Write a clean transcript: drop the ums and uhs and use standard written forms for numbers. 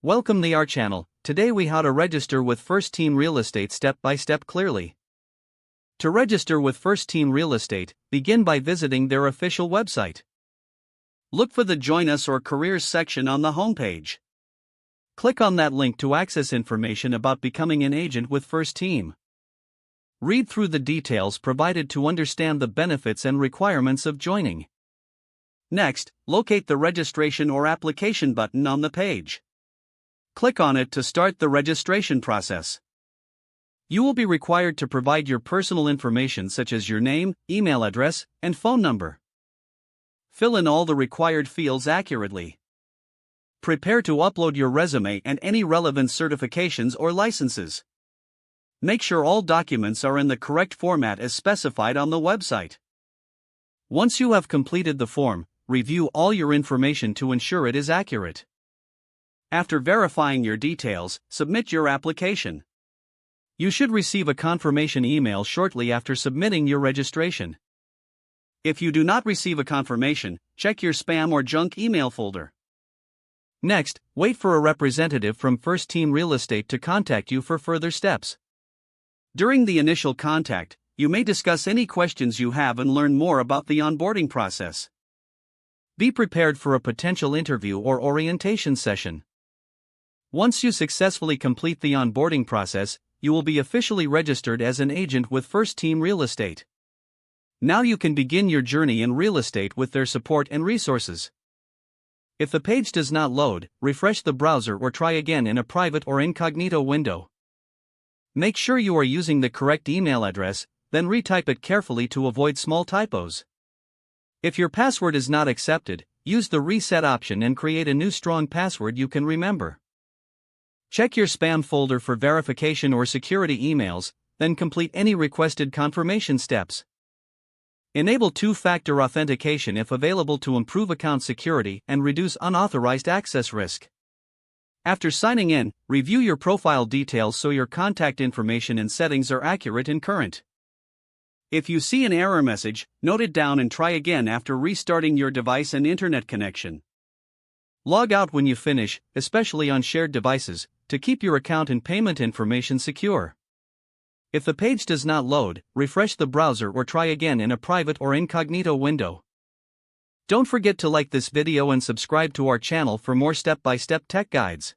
Welcome to our channel. Today we how to register with First Team Real Estate step by step clearly. To register with First Team Real Estate, begin by visiting their official website. Look for the Join Us or Careers section on the homepage. Click on that link to access information about becoming an agent with First Team. Read through the details provided to understand the benefits and requirements of joining. Next, locate the registration or application button on the page. Click on it to start the registration process. You will be required to provide your personal information such as your name, email address, and phone number. Fill in all the required fields accurately. Prepare to upload your resume and any relevant certifications or licenses. Make sure all documents are in the correct format as specified on the website. Once you have completed the form, review all your information to ensure it is accurate. After verifying your details, submit your application. You should receive a confirmation email shortly after submitting your registration. If you do not receive a confirmation, check your spam or junk email folder. Next, wait for a representative from First Team Real Estate to contact you for further steps. During the initial contact, you may discuss any questions you have and learn more about the onboarding process. Be prepared for a potential interview or orientation session. Once you successfully complete the onboarding process, you will be officially registered as an agent with First Team Real Estate. Now you can begin your journey in real estate with their support and resources. If the page does not load, refresh the browser or try again in a private or incognito window. Make sure you are using the correct email address, then retype it carefully to avoid small typos. If your password is not accepted, use the reset option and create a new strong password you can remember. Check your spam folder for verification or security emails, then complete any requested confirmation steps. Enable two-factor authentication if available to improve account security and reduce unauthorized access risk. After signing in, review your profile details so your contact information and settings are accurate and current. If you see an error message, note it down and try again after restarting your device and internet connection. Log out when you finish, especially on shared devices, to keep your account and payment information secure. If the page does not load, refresh the browser or try again in a private or incognito window. Don't forget to like this video and subscribe to our channel for more step-by-step tech guides.